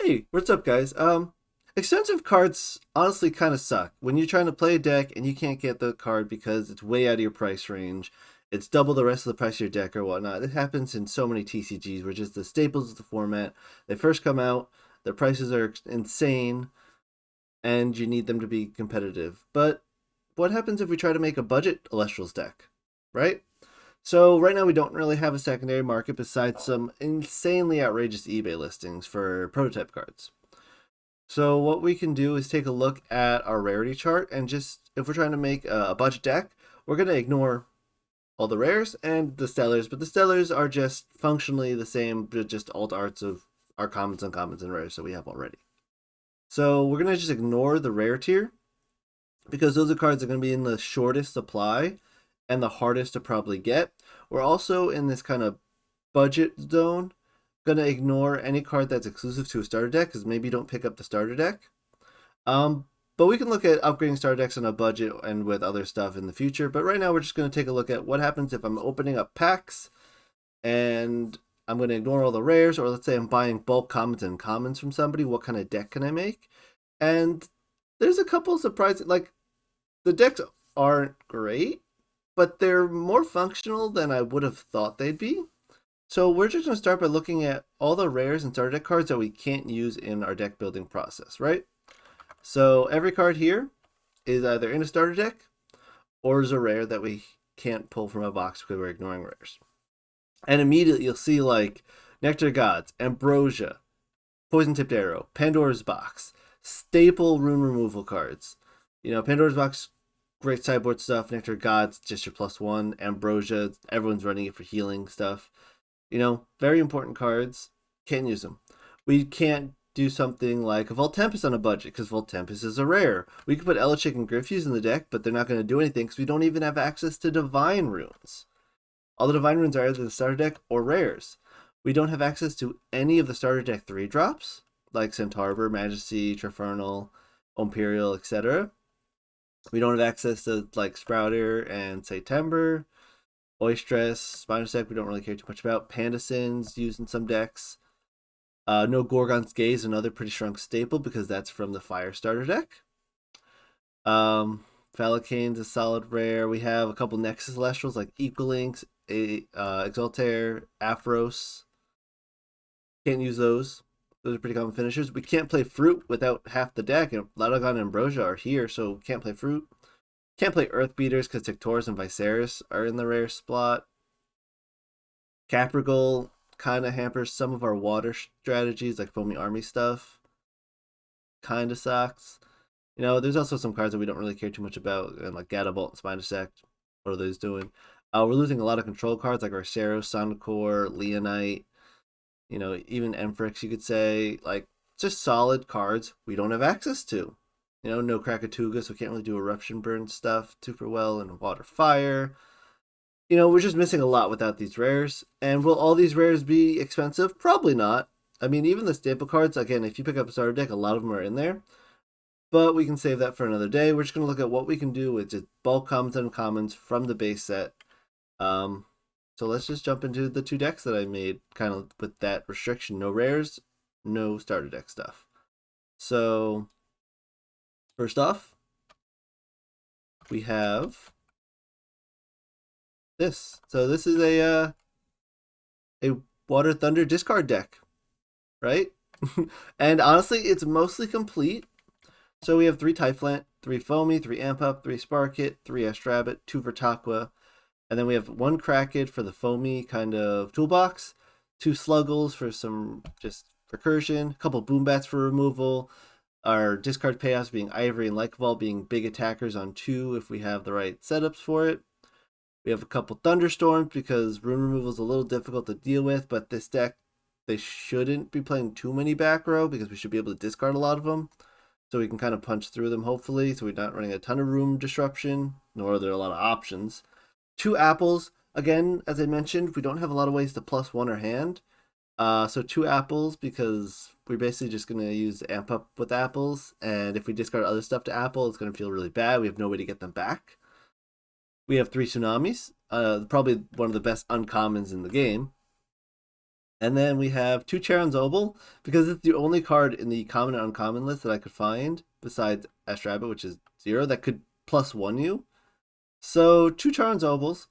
Hey, what's up, guys? Expensive cards honestly kind of suck. When you're trying to play a deck and you can't get the card because it's way out of your price range, it's double the rest of the price of your deck or whatnot. It happens in so many TCGs, which is the staples of the format. They first come out, their prices are insane, and you need them to be competitive. But what happens if we try to make a budget ELESTRALS deck, right? So right now we don't really have a secondary market besides some insanely outrageous eBay listings for prototype cards. So what we can do is take a look at our rarity chart and just, if we're trying to make a budget deck, we're going to ignore all the rares and the stellars, but the stellars are just functionally the same, but just alt arts of our commons, uncommons, and rares that we have already. So we're going to just ignore the rare tier because those are cards that are going to be in the shortest supply and the hardest to probably get. We're also in this kind of budget zone, gonna ignore any card that's exclusive to a starter deck because maybe you don't pick up the starter deck. But we can look at upgrading starter decks on a budget and with other stuff in the future. But right now we're just gonna take a look at what happens if I'm opening up packs and I'm gonna ignore all the rares, or let's say I'm buying bulk commons and commons from somebody. What kind of deck can I make? And there's a couple surprising, like the decks aren't great, but they're more functional than I would have thought they'd be. So we're just going to start by looking at all the rares and starter deck cards that we can't use in our deck building process, right? So every card here is either in a starter deck or is a rare that we can't pull from a box because we're ignoring rares. And immediately you'll see like Nectar Gods, Ambrosia, Poison Tipped Arrow, Pandora's Box, staple rune removal cards. Pandora's Box, great sideboard stuff. Nectar Gods, just your +1. Ambrosia, everyone's running it for healing stuff. Very important cards. Can't use them. We can't do something like a Vault Tempest on a budget because Vault Tempest is a rare. We could put Elichick and Griffues in the deck, but they're not going to do anything because we don't even have access to Divine Runes. All the Divine Runes are either the starter deck or rares. We don't have access to any of the starter deck 3-drops, like Centaur, Majesty, Trifernal, Imperial, etc. We don't have access to like Sprouter and say Timber. Oistress, Spinosec, we don't really care too much about. Pandasins used in some decks. No Gorgon's Gaze, another pretty strong staple because that's from the Fire starter deck. Falacane's a solid rare. We have a couple Nexus Celestials like Equalinks, Exaltair, Aphros. Can't use those. Those are pretty common finishers. We can't play Fruit without half the deck, and Ladagon and Ambrosia are here, so can't play Fruit. Can't play Earth Beaters because Tictorus and Viserys are in the rare slot. Caprigal kind of hampers some of our water strategies, like Foamy Army stuff. Kind of sucks. There's also some cards that we don't really care too much about, and like Gadabolt and Spinosect. What are those doing? We're losing a lot of control cards like Arceros, Sonicor, Leonite. Even Emphyrix, you could say. Like, just solid cards we don't have access to. No Krakatuga, so can't really do Eruption Burn stuff super well, and Water Fire. We're just missing a lot without these rares. And will all these rares be expensive? Probably not. I mean, even the staple cards, again, if you pick up a starter deck, a lot of them are in there. But we can save that for another day. We're just going to look at what we can do with just bulk commons and commons from the base set. So let's just jump into the 2 decks that I made, kind of with that restriction. No rares, no starter deck stuff. So first off, we have this. So this is a Water Thunder discard deck, right? And honestly, it's mostly complete. So we have 3 Typhlant, 3 Foamy, 3 Amp Up, 3 Sparkit, 3 Astrabbit, 2 Vertaqua, and then we have 1 Krakid for the Foamy kind of toolbox, 2 Sluggles for some just recursion, a couple Boombats for removal, our discard payoffs being Ivory and Lycaball being big attackers on 2 if we have the right setups for it. We have a couple Thunderstorms because rune removal is a little difficult to deal with, but this deck, they shouldn't be playing too many back row because we should be able to discard a lot of them. So we can kind of punch through them, hopefully, so we're not running a ton of room disruption, nor are there a lot of options. 2 apples. Again, as I mentioned, we don't have a lot of ways to +1 our hand. So 2 apples because we're basically just going to use Amp Up with apples. And if we discard other stuff to apple, it's going to feel really bad. We have no way to get them back. We have 3 Tsunamis. Probably one of the best uncommons in the game. And then we have two Charon's Obel, because it's the only card in the common and uncommon list that I could find, besides Astrabbit, which is 0, that could +1 you. So, two Charon's Obels.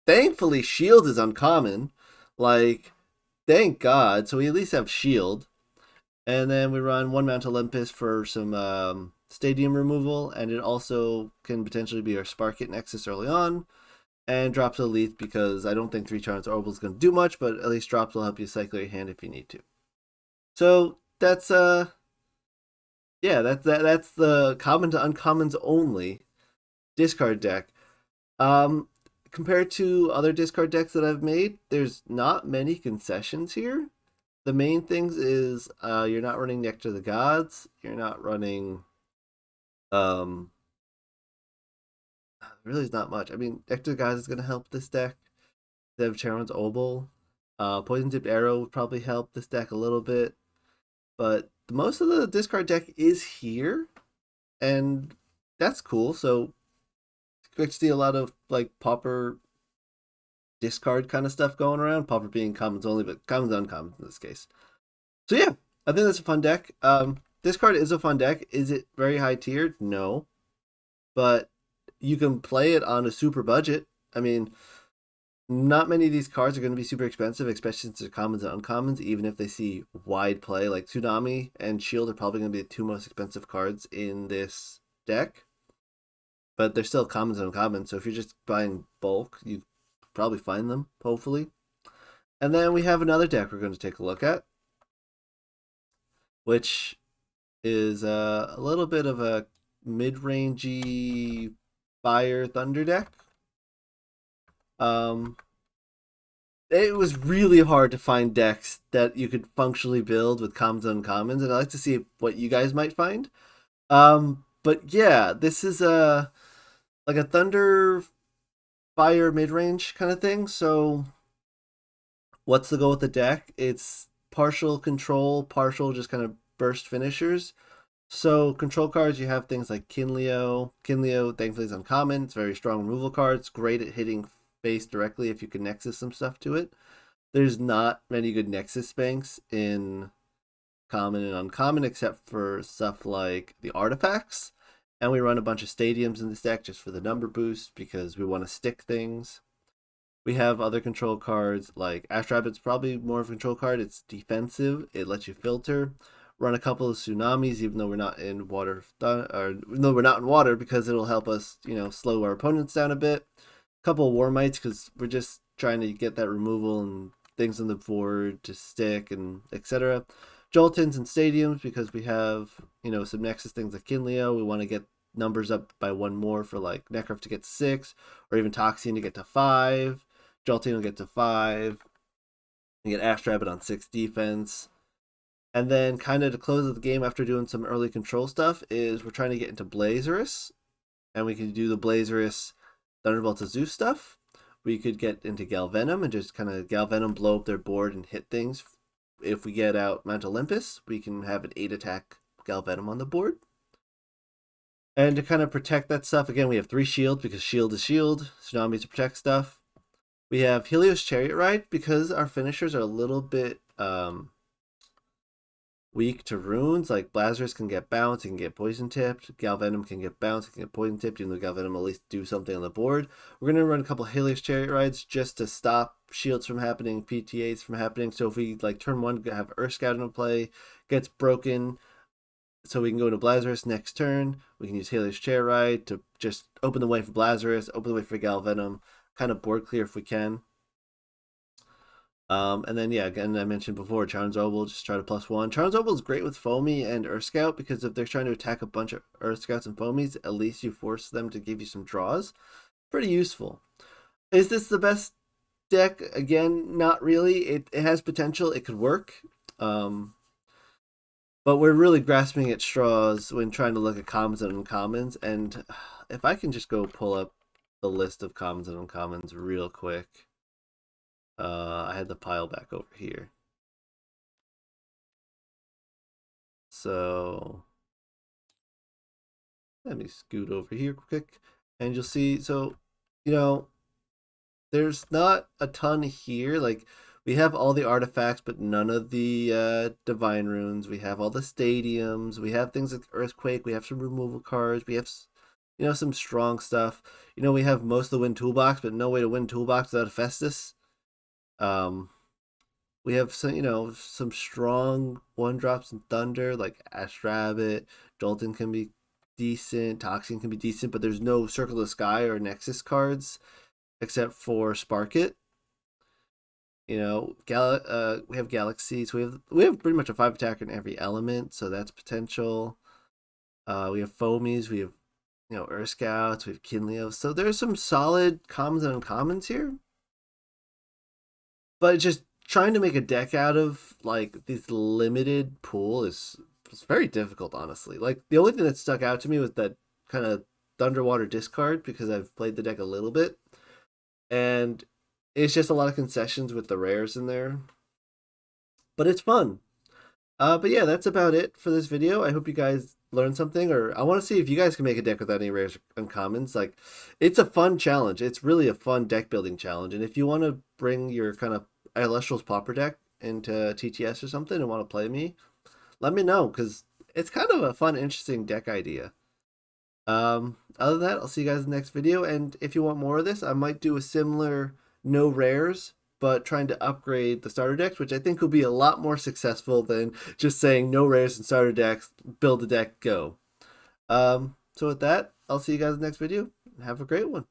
Thankfully, Shield is uncommon. Like, thank God. So we at least have Shield. And then we run one Mount Olympus for some stadium removal, and it also can potentially be our Spark Hit Nexus early on. And drops Elite because I don't think 3 Charon's Orbital is going to do much, but at least drops will help you cycle your hand if you need to. So that's yeah, that's the common to uncommons only discard deck. Compared to other discard decks that I've made, there's not many concessions here. The main things is you're not running Nectar of the Gods. You're not running really is not much. I mean, Nectar of the Gods is going to help this deck. They have Charon's Obel. Poison Tipped Arrow would probably help this deck a little bit. But most of the discard deck is here. And that's cool. So expect to see a lot of like Pauper discard kind of stuff going around. Pauper being commons only, but commons and uncommons in this case. So yeah, I think that's a fun deck. This card is a fun deck. Is it very high tiered? No. But you can play it on a super budget. I mean, not many of these cards are going to be super expensive, especially since they're commons and uncommons, even if they see wide play. Like Tsunami and Shield are probably going to be the two most expensive cards in this deck. But they're still commons and uncommons, so if you're just buying bulk, you probably find them, hopefully. And then we have another deck we're going to take a look at, which is a little bit of a mid-rangey Fire Thunder deck. It was really hard to find decks that you could functionally build with commons and uncommons, and I'd like to see what you guys might find. But yeah, this is like a Thunder Fire mid-range kind of thing. So what's the goal with the deck? It's partial control, partial just kind of burst finishers. So control cards, you have things like Kinleo. Kinleo, thankfully, is uncommon. It's a very strong removal card. It's great at hitting face directly if you can Nexus some stuff to it. There's not many good Nexus banks in common and uncommon except for stuff like the artifacts. And we run a bunch of stadiums in this deck just for the number boost because we want to stick things. We have other control cards like Astrabbit's probably more of a control card. It's defensive. It lets you filter. Run a couple of Tsunamis, even though we're not in water, or no, we're not in water because it'll help us, slow our opponents down a bit. A couple of War Mites because we're just trying to get that removal and things on the board to stick and etc. Joltins and Stadiums because we have, some Nexus things like Kinleo. We want to get numbers up by one more for like Necrof to get to 6, or even Toxine to get to 5. Joltine will get to 5. You get Astrabbit on 6 defense. And then kind of to close the game after doing some early control stuff is we're trying to get into Blazerous. And we can do the Blazerous Thunderbolt to Zeus stuff. We could get into Galvenom and just kind of Galvenom blow up their board and hit things. If we get out Mount Olympus, we can have an 8 attack Galvenom on the board. And to kind of protect that stuff, again, we have 3 shield because shield is shield. Tsunami to protect stuff. We have Helios Chariot Ride because our finishers are a little bit weak to runes. Like Blazerous can get bounced, it can get poison tipped. Galvenom can get bounced, it can get poison tipped, even though Galvenom will at least do something on the board. We're going to run a couple Helios Chariot Rides just to stop shields from happening, PTAs from happening. So if we like turn 1 have Earth Scout into play, gets broken, so we can go into Blazerous next turn. We can use Helios Chariot Ride to just open the way for Blazerous, open the way for Galvenom, kind of board clear if we can. And then, yeah, again, I mentioned before, Charon's Obel, just try to +1. Charon's Obel is great with Foamy and Earth Scout because if they're trying to attack a bunch of Earth Scouts and Foamies, at least you force them to give you some draws. Pretty useful. Is this the best deck? Again, not really. It has potential. It could work. But we're really grasping at straws when trying to look at commons and uncommons. And if I can just go pull up the list of commons and uncommons real quick. I had the pile back over here. So let me scoot over here quick and you'll see. So, there's not a ton here. Like We have all the artifacts, but none of the divine runes. We have all the stadiums. We have things like Earthquake. We have some removal cards. We have, some strong stuff. We have most of the win toolbox, but no way to win toolbox without a Festus. Um, we have some strong one drops in Thunder, like Ash Rabbit. Jolton can be decent. Toxin can be decent, but there's no Circle of the Sky or Nexus cards except for Spark It. We have galaxies. We have pretty much a 5 attacker in every element, so that's potential. We have foamies. We have Earth Scouts. We have Kinleos. So there's some solid commons and uncommons here. But just trying to make a deck out of like this limited pool is very difficult, honestly. Like the only thing that stuck out to me was that kind of Thunderwater discard because I've played the deck a little bit, and it's just a lot of concessions with the rares in there. But it's fun. But yeah, that's about it for this video. I hope you guys learned something, or I want to see if you guys can make a deck without any rares or uncommons. Like, it's a fun challenge. It's really a fun deck building challenge. And if you want to bring your kind of Elestrals Pauper deck into TTS or something and want to play me, let me know because it's kind of a fun, interesting deck idea. Other than that, I'll see you guys in the next video. And if you want more of this, I might do a similar no rares, but trying to upgrade the starter decks, which I think will be a lot more successful than just saying no rares and starter decks, build a deck, go. So with that, I'll see you guys in the next video. Have a great one.